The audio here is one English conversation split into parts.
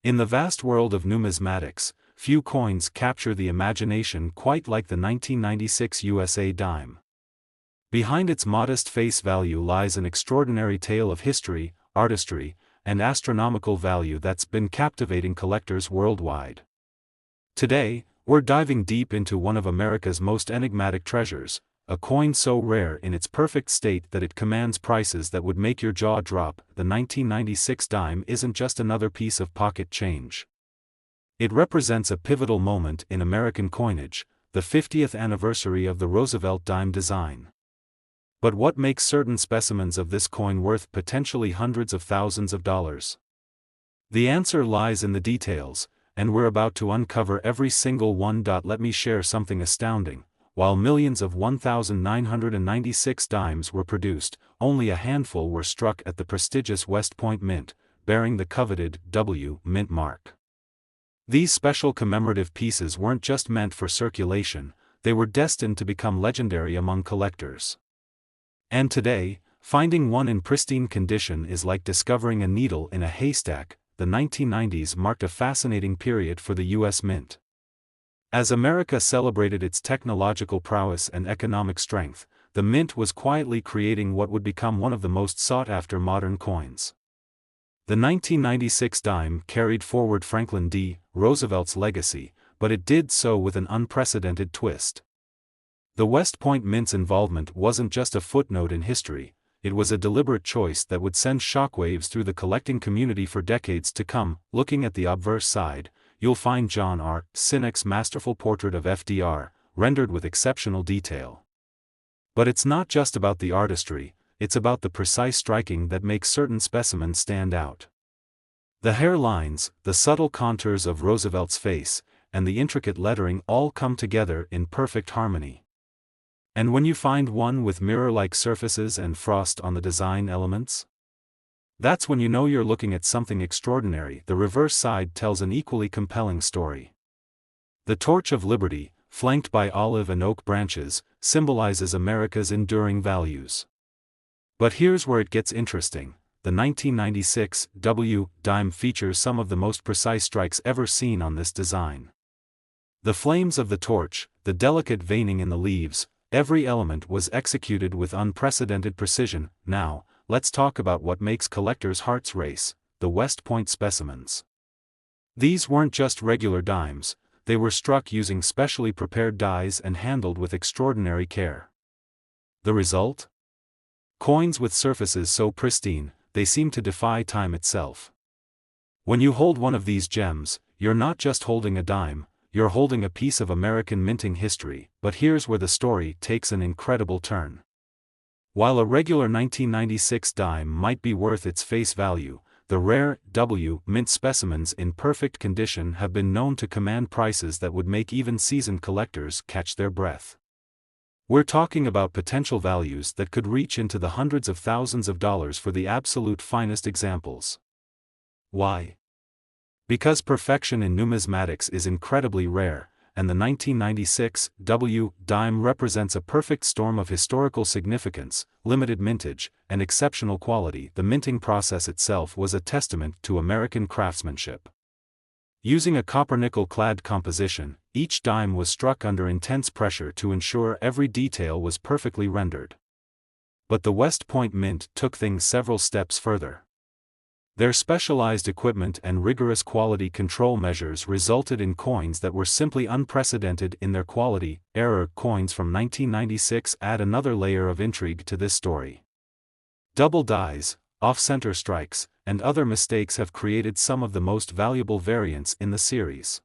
In the vast world of numismatics, few coins capture the imagination quite like the 1996 USA dime. Behind its modest face value lies an extraordinary tale of history, artistry, and astronomical value that's been captivating collectors worldwide. Today, we're diving deep into one of America's most enigmatic treasures, a coin so rare in its perfect state that it commands prices that would make your jaw drop. The 1996 dime isn't just another piece of pocket change. It represents a pivotal moment in American coinage, the 50th anniversary of the Roosevelt dime design. But what makes certain specimens of this coin worth potentially hundreds of thousands of dollars? The answer lies in the details, and we're about to uncover every single one. Let me share something astounding. While millions of 1,996 dimes were produced, only a handful were struck at the prestigious West Point Mint, bearing the coveted W mint mark. These special commemorative pieces weren't just meant for circulation, they were destined to become legendary among collectors. And today, finding one in pristine condition is like discovering a needle in a haystack. The 1990s marked a fascinating period for the U.S. Mint. As America celebrated its technological prowess and economic strength, the Mint was quietly creating what would become one of the most sought-after modern coins. The 1996 dime carried forward Franklin D. Roosevelt's legacy, but it did so with an unprecedented twist. The West Point Mint's involvement wasn't just a footnote in history, it was a deliberate choice that would send shockwaves through the collecting community for decades to come. Looking at the obverse side, you'll find John R. Sinek's masterful portrait of FDR, rendered with exceptional detail. But it's not just about the artistry, it's about the precise striking that makes certain specimens stand out. The hairlines, the subtle contours of Roosevelt's face, and the intricate lettering all come together in perfect harmony. And when you find one with mirror-like surfaces and frost on the design elements, that's when you know you're looking at something extraordinary. The reverse side tells an equally compelling story. The Torch of Liberty, flanked by olive and oak branches, symbolizes America's enduring values. But here's where it gets interesting. The 1996 W dime features some of the most precise strikes ever seen on this design. The flames of the torch, the delicate veining in the leaves, every element was executed with unprecedented precision. Now, let's talk about what makes collectors' hearts race: the West Point specimens. These weren't just regular dimes, they were struck using specially prepared dies and handled with extraordinary care. The result? Coins with surfaces so pristine, they seem to defy time itself. When you hold one of these gems, you're not just holding a dime, you're holding a piece of American minting history. But here's where the story takes an incredible turn. While a regular 1996 dime might be worth its face value, the rare W mint specimens in perfect condition have been known to command prices that would make even seasoned collectors catch their breath. We're talking about potential values that could reach into the hundreds of thousands of dollars for the absolute finest examples. Why? Because perfection in numismatics is incredibly rare, and the 1996 W dime represents a perfect storm of historical significance, limited mintage, and exceptional quality. The minting process itself was a testament to American craftsmanship. Using a copper-nickel clad composition, each dime was struck under intense pressure to ensure every detail was perfectly rendered. But the West Point Mint took things several steps further. Their specialized equipment and rigorous quality control measures resulted in coins that were simply unprecedented in their quality. Error coins from 1996 add another layer of intrigue to this story. Double dies, off-center strikes, and other mistakes have created some of the most valuable variants in the series.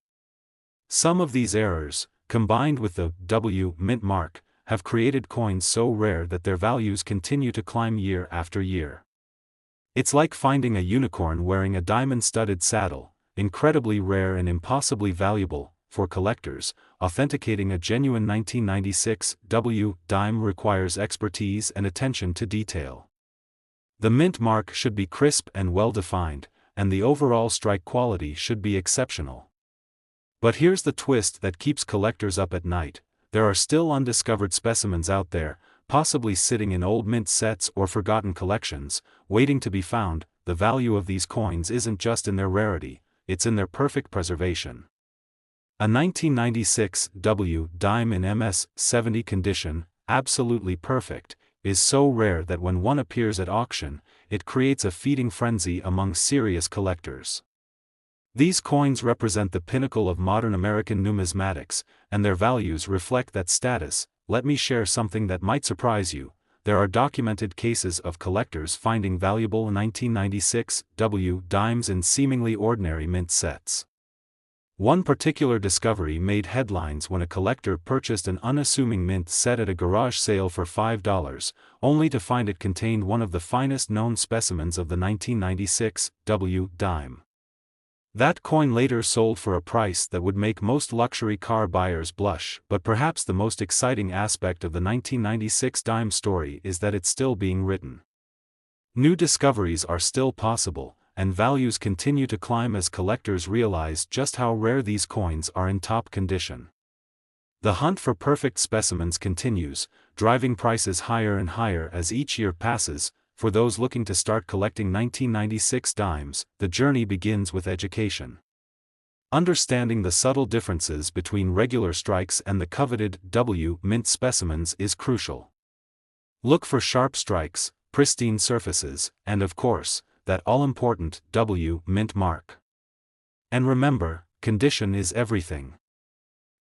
Some of these errors, combined with the W mint mark, have created coins so rare that their values continue to climb year after year. It's like finding a unicorn wearing a diamond-studded saddle, incredibly rare and impossibly valuable. For collectors, authenticating a genuine 1996 W dime requires expertise and attention to detail. The mint mark should be crisp and well-defined, and the overall strike quality should be exceptional. But here's the twist that keeps collectors up at night: there are still undiscovered specimens out there, possibly sitting in old mint sets or forgotten collections, waiting to be found. The value of these coins isn't just in their rarity, it's in their perfect preservation. A 1996 W dime in MS-70 condition, absolutely perfect, is so rare that when one appears at auction, it creates a feeding frenzy among serious collectors. These coins represent the pinnacle of modern American numismatics, and their values reflect that status. Let me share something that might surprise you. There are documented cases of collectors finding valuable 1996 W dimes in seemingly ordinary mint sets. One particular discovery made headlines when a collector purchased an unassuming mint set at a garage sale for $5, only to find it contained one of the finest known specimens of the 1996 W dime. That coin later sold for a price that would make most luxury car buyers blush, but perhaps the most exciting aspect of the 1996 dime story is that it's still being written. New discoveries are still possible, and values continue to climb as collectors realize just how rare these coins are in top condition. The hunt for perfect specimens continues, driving prices higher and higher as each year passes. For those looking to start collecting 1996 dimes, the journey begins with education. Understanding the subtle differences between regular strikes and the coveted W mint specimens is crucial. Look for sharp strikes, pristine surfaces, and of course, that all-important W mint mark. And remember, condition is everything.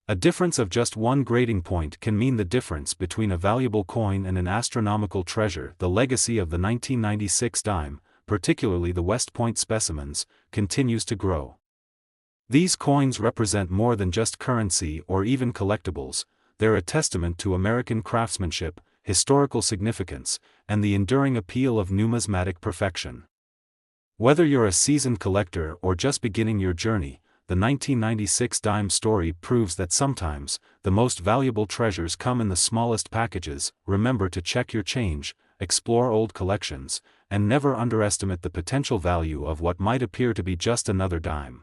A difference of just one grading point can mean the difference between a valuable coin and an astronomical treasure. The legacy of the 1996 dime, particularly the West Point specimens, continues to grow. These coins represent more than just currency or even collectibles. They're a testament to American craftsmanship, historical significance, and the enduring appeal of numismatic perfection. Whether you're a seasoned collector or just beginning your journey, the 1996 dime story proves that sometimes, the most valuable treasures come in the smallest packages. Remember to check your change, explore old collections, and never underestimate the potential value of what might appear to be just another dime.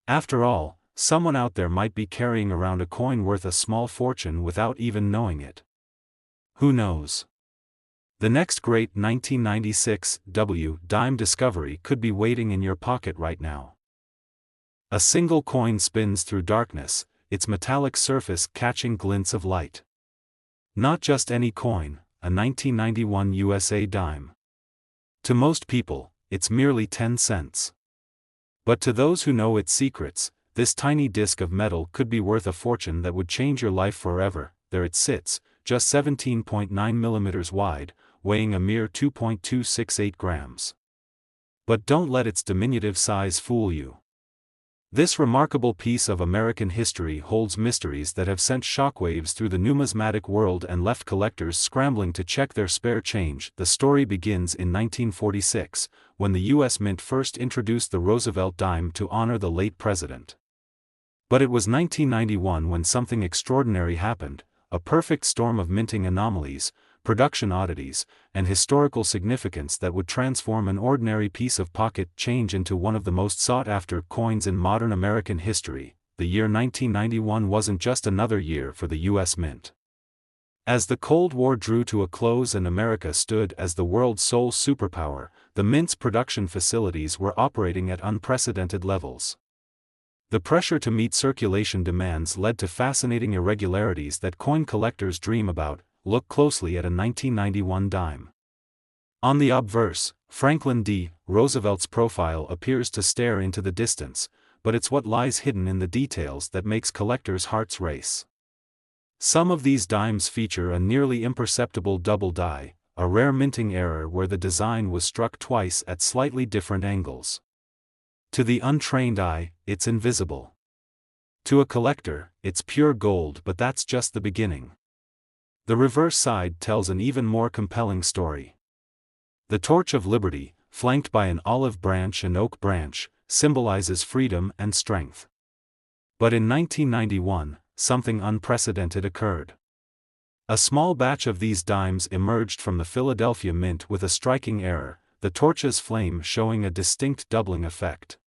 After all, someone out there might be carrying around a coin worth a small fortune without even knowing it. Who knows? The next great 1996 W dime discovery could be waiting in your pocket right now. A single coin spins through darkness, its metallic surface catching glints of light. Not just any coin, a 1991 USA dime. To most people, it's merely 10 cents. But to those who know its secrets, this tiny disc of metal could be worth a fortune that would change your life forever. There it sits, just 17.9 millimeters wide, weighing a mere 2.268 grams. But don't let its diminutive size fool you. This remarkable piece of American history holds mysteries that have sent shockwaves through the numismatic world and left collectors scrambling to check their spare change. The story begins in 1946, when the U.S. Mint first introduced the Roosevelt dime to honor the late president. But it was 1991 when something extraordinary happened, a perfect storm of minting anomalies, production oddities, and historical significance that would transform an ordinary piece of pocket change into one of the most sought-after coins in modern American history. The year 1991 wasn't just another year for the U.S. Mint. As the Cold War drew to a close and America stood as the world's sole superpower, the Mint's production facilities were operating at unprecedented levels. The pressure to meet circulation demands led to fascinating irregularities that coin collectors dream about. Look closely at a 1991 dime. On the obverse, Franklin D. Roosevelt's profile appears to stare into the distance, but it's what lies hidden in the details that makes collectors' hearts race. Some of these dimes feature a nearly imperceptible double die, a rare minting error where the design was struck twice at slightly different angles. To the untrained eye, it's invisible. To a collector, it's pure gold, but that's just the beginning. The reverse side tells an even more compelling story. The Torch of Liberty, flanked by an olive branch and oak branch, symbolizes freedom and strength. But in 1991, something unprecedented occurred. A small batch of these dimes emerged from the Philadelphia Mint with a striking error, the torch's flame showing a distinct doubling effect.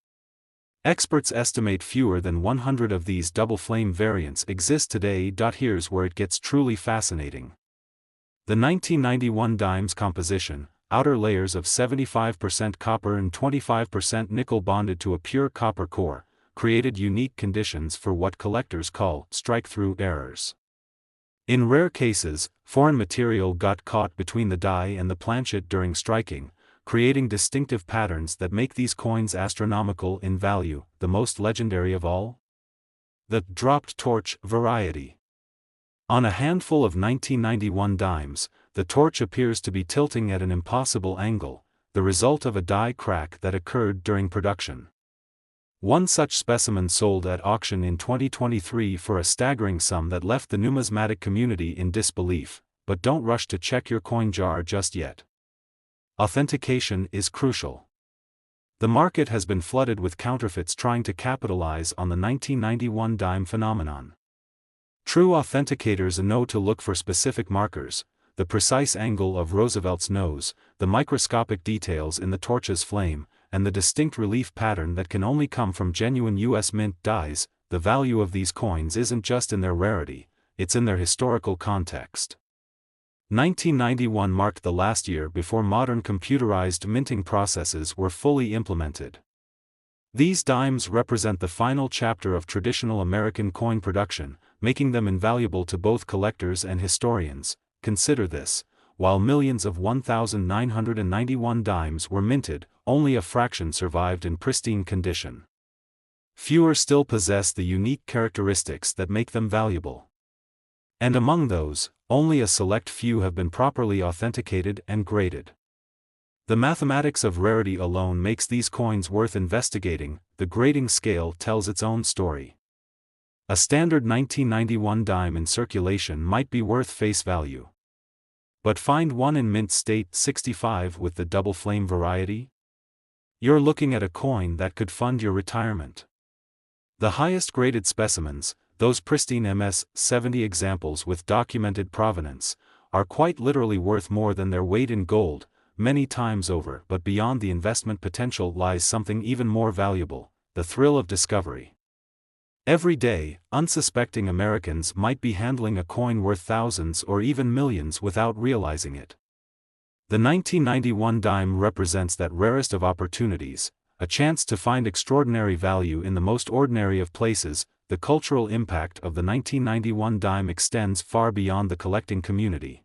Experts estimate fewer than 100 of these double flame variants exist today. Here's where it gets truly fascinating. The 1991 dime's composition, outer layers of 75% copper and 25% nickel bonded to a pure copper core, created unique conditions for what collectors call strike-through errors. In rare cases, foreign material got caught between the die and the planchet during striking, creating distinctive patterns that make these coins astronomical in value. The most legendary of all? The dropped torch variety. On a handful of 1991 dimes, the torch appears to be tilting at an impossible angle, the result of a die crack that occurred during production. One such specimen sold at auction in 2023 for a staggering sum that left the numismatic community in disbelief, but don't rush to check your coin jar just yet. Authentication is crucial. The market has been flooded with counterfeits trying to capitalize on the 1991 dime phenomenon. True authenticators know to look for specific markers: the precise angle of Roosevelt's nose, the microscopic details in the torch's flame, and the distinct relief pattern that can only come from genuine U.S. Mint dies. The value of these coins isn't just in their rarity, it's in their historical context. 1991 marked the last year before modern computerized minting processes were fully implemented. These dimes represent the final chapter of traditional American coin production, making them invaluable to both collectors and historians. Consider this: while millions of 1,991 dimes were minted, only a fraction survived in pristine condition. Fewer still possess the unique characteristics that make them valuable. And among those, only a select few have been properly authenticated and graded. The mathematics of rarity alone makes these coins worth investigating. The grading scale tells its own story. A standard 1991 dime in circulation might be worth face value. But find one in mint state 65 with the double flame variety? You're looking at a coin that could fund your retirement. The highest graded specimens, those pristine MS-70 examples with documented provenance, are quite literally worth more than their weight in gold, many times over. But beyond the investment potential lies something even more valuable: the thrill of discovery. Every day, unsuspecting Americans might be handling a coin worth thousands or even millions without realizing it. The 1991 dime represents that rarest of opportunities, a chance to find extraordinary value in the most ordinary of places. The cultural impact of the 1991 dime extends far beyond the collecting community.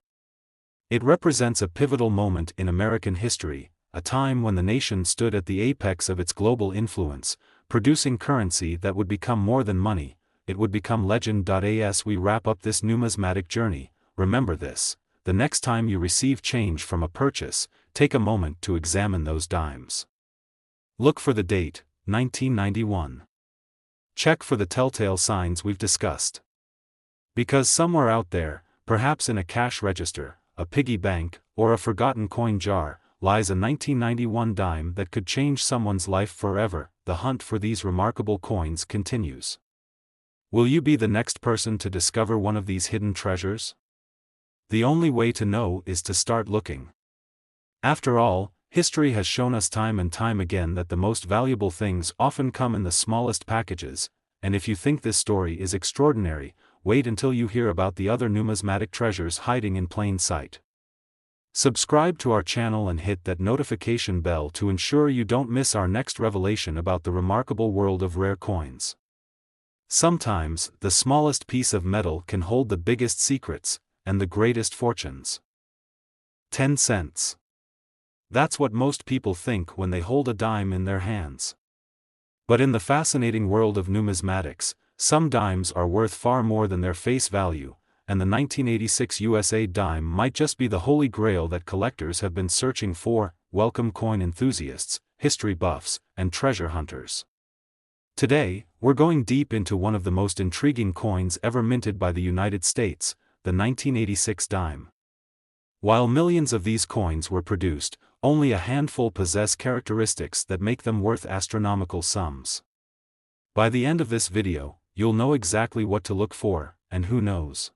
It represents a pivotal moment in American history, a time when the nation stood at the apex of its global influence, producing currency that would become more than money. It would become legend. As we wrap up this numismatic journey, remember this: the next time you receive change from a purchase, take a moment to examine those dimes. Look for the date, 1991. Check for the telltale signs we've discussed. Because somewhere out there, perhaps in a cash register, a piggy bank, or a forgotten coin jar, lies a 1991 dime that could change someone's life forever. The hunt for these remarkable coins continues. Will you be the next person to discover one of these hidden treasures? The only way to know is to start looking. After all, history has shown us time and time again that the most valuable things often come in the smallest packages, and if you think this story is extraordinary, wait until you hear about the other numismatic treasures hiding in plain sight. Subscribe to our channel and hit that notification bell to ensure you don't miss our next revelation about the remarkable world of rare coins. Sometimes, the smallest piece of metal can hold the biggest secrets, and the greatest fortunes. 10 cents. That's what most people think when they hold a dime in their hands. But in the fascinating world of numismatics, some dimes are worth far more than their face value, and the 1986 USA dime might just be the holy grail that collectors have been searching for. Welcome coin enthusiasts, history buffs, and treasure hunters. Today, we're going deep into one of the most intriguing coins ever minted by the United States, the 1986 dime. While millions of these coins were produced, only a handful possess characteristics that make them worth astronomical sums. By the end of this video, you'll know exactly what to look for, and who knows,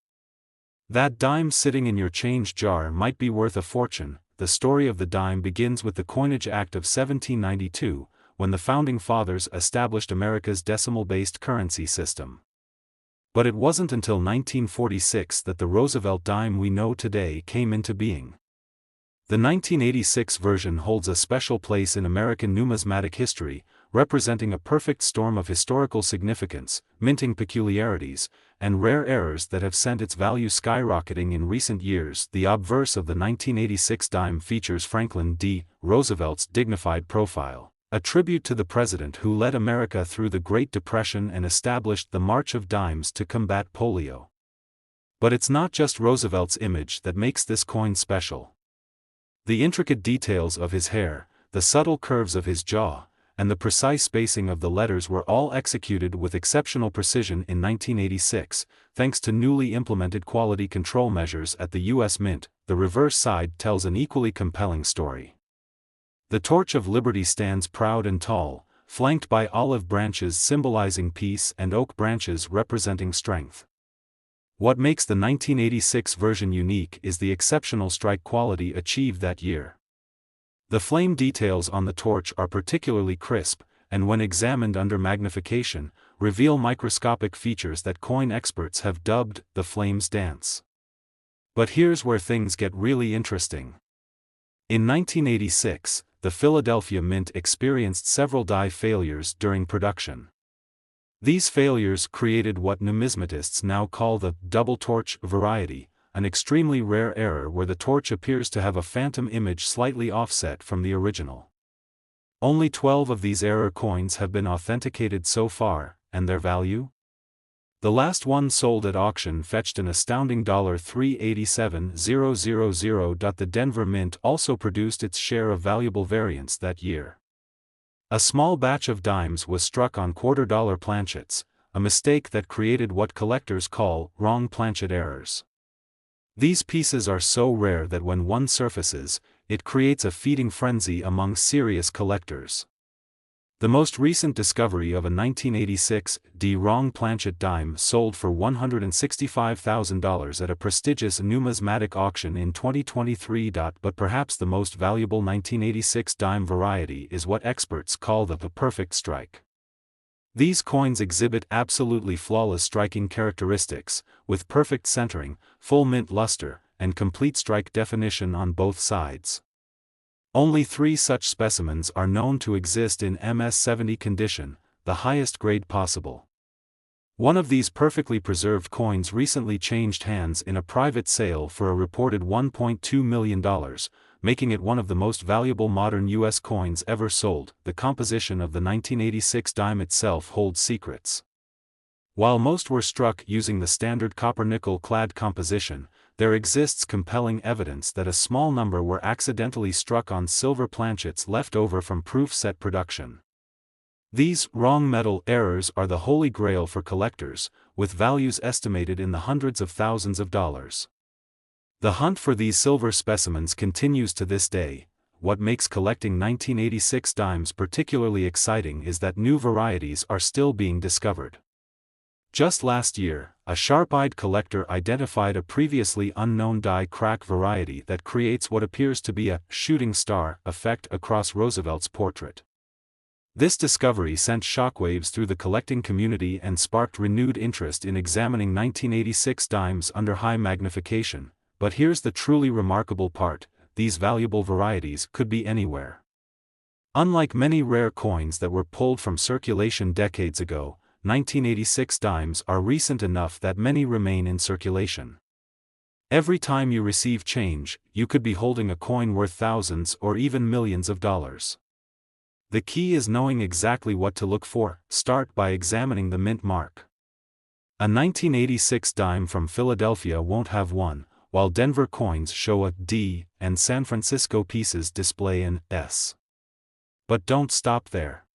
that dime sitting in your change jar might be worth a fortune. The story of the dime begins with the Coinage Act of 1792, when the Founding Fathers established America's decimal-based currency system. But it wasn't until 1946 that the Roosevelt dime we know today came into being. The 1986 version holds a special place in American numismatic history, representing a perfect storm of historical significance, minting peculiarities, and rare errors that have sent its value skyrocketing in recent years. The obverse of the 1986 dime features Franklin D. Roosevelt's dignified profile, a tribute to the president who led America through the Great Depression and established the March of Dimes to combat polio. But it's not just Roosevelt's image that makes this coin special. The intricate details of his hair, the subtle curves of his jaw, and the precise spacing of the letters were all executed with exceptional precision in 1986, thanks to newly implemented quality control measures at the U.S. Mint. The reverse side tells an equally compelling story. The Torch of Liberty stands proud and tall, flanked by olive branches symbolizing peace and oak branches representing strength. What makes the 1986 version unique is the exceptional strike quality achieved that year. The flame details on the torch are particularly crisp, and when examined under magnification, reveal microscopic features that coin experts have dubbed the flame's dance. But here's where things get really interesting. In 1986, the Philadelphia Mint experienced several die failures during production. These failures created what numismatists now call the double torch variety, an extremely rare error where the torch appears to have a phantom image slightly offset from the original. Only 12 of these error coins have been authenticated so far, and their value? The last one sold at auction fetched an astounding $387,000. The Denver Mint also produced its share of valuable variants that year. A small batch of dimes was struck on $quarter planchets, a mistake that created what collectors call wrong planchet errors. These pieces are so rare that when one surfaces, it creates a feeding frenzy among serious collectors. The most recent discovery of a 1986 wrong planchet dime sold for $165,000 at a prestigious numismatic auction in 2023. But perhaps the most valuable 1986 dime variety is what experts call the perfect strike. These coins exhibit absolutely flawless striking characteristics, with perfect centering, full mint luster, and complete strike definition on both sides. Only 3 such specimens are known to exist in MS-70 condition, the highest grade possible. One of these perfectly preserved coins recently changed hands in a private sale for a reported $1.2 million, making it one of the most valuable modern U.S. coins ever sold. The composition of the 1986 dime itself holds secrets. While most were struck using the standard copper-nickel clad composition, there exists compelling evidence that a small number were accidentally struck on silver planchets left over from proof set production. These wrong metal errors are the holy grail for collectors, with values estimated in the hundreds of thousands of dollars. The hunt for these silver specimens continues to this day. What makes collecting 1986 dimes particularly exciting is that new varieties are still being discovered. Just last year, a sharp-eyed collector identified a previously unknown die crack variety that creates what appears to be a shooting star effect across Roosevelt's portrait. This discovery sent shockwaves through the collecting community and sparked renewed interest in examining 1986 dimes under high magnification. But here's the truly remarkable part: these valuable varieties could be anywhere. Unlike many rare coins that were pulled from circulation decades ago, 1986 dimes are recent enough that many remain in circulation. Every time you receive change, you could be holding a coin worth thousands or even millions of dollars. The key is knowing exactly what to look for. Start by examining the mint mark. A 1986 dime from Philadelphia won't have one, while Denver coins show a D, and San Francisco pieces display an S. But don't stop there.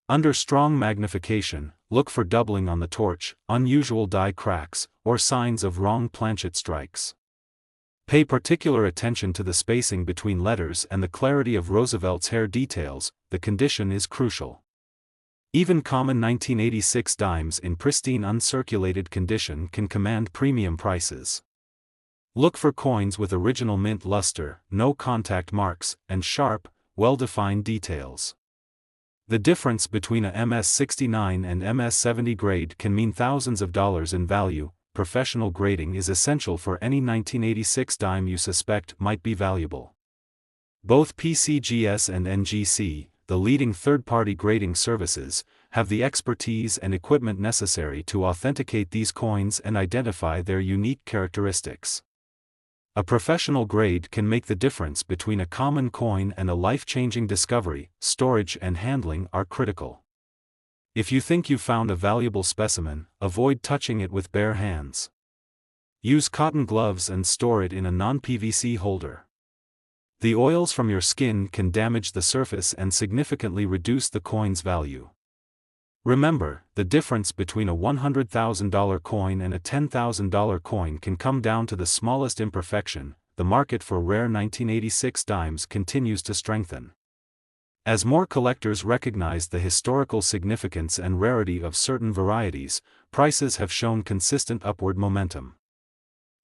Under strong magnification, look for doubling on the torch, unusual die cracks, or signs of wrong planchet strikes. Pay particular attention to the spacing between letters and the clarity of Roosevelt's hair details. The condition is crucial. Even common 1986 dimes in pristine uncirculated condition can command premium prices. Look for coins with original mint luster, no contact marks, and sharp, well-defined details. The difference between a MS-69 and MS-70 grade can mean thousands of dollars in value. Professional grading is essential for any 1986 dime you suspect might be valuable. Both PCGS and NGC, the leading third-party grading services, have the expertise and equipment necessary to authenticate these coins and identify their unique characteristics. A professional grade can make the difference between a common coin and a life-changing discovery. Storage and handling are critical. If you think you found a valuable specimen, avoid touching it with bare hands. Use cotton gloves and store it in a non-PVC holder. The oils from your skin can damage the surface and significantly reduce the coin's value. Remember, the difference between a $100,000 coin and a $10,000 coin can come down to the smallest imperfection. The market for rare 1986 dimes continues to strengthen. As more collectors recognize the historical significance and rarity of certain varieties, prices have shown consistent upward momentum.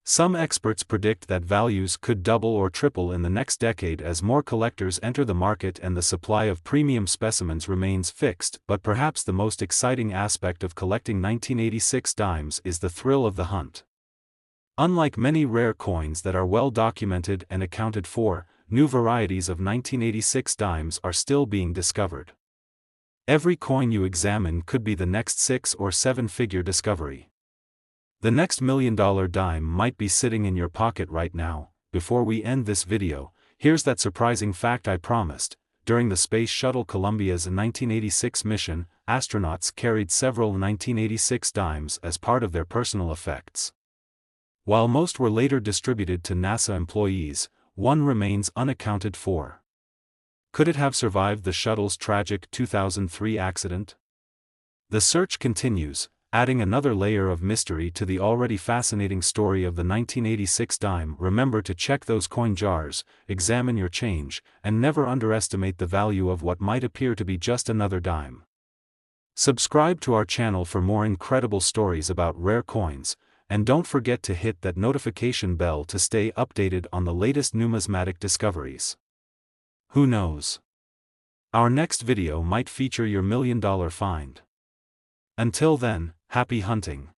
Some experts predict that values could double or triple in the next decade as more collectors enter the market and the supply of premium specimens remains fixed. But perhaps the most exciting aspect of collecting 1986 dimes is the thrill of the hunt. Unlike many rare coins that are well documented and accounted for, new varieties of 1986 dimes are still being discovered. Every coin you examine could be the next 6 or 7-figure discovery. The next $1 million dime might be sitting in your pocket right now. Before we end this video, here's that surprising fact I promised. During the Space Shuttle Columbia's 1986 mission, astronauts carried several 1986 dimes as part of their personal effects. While most were later distributed to NASA employees, one remains unaccounted for. Could it have survived the shuttle's tragic 2003 accident? The search continues, adding another layer of mystery to the already fascinating story of the 1986 dime. Remember to check those coin jars, examine your change, and never underestimate the value of what might appear to be just another dime. Subscribe to our channel for more incredible stories about rare coins, and don't forget to hit that notification bell to stay updated on the latest numismatic discoveries. Who knows? Our next video might feature your $1 million find. Until then, happy hunting.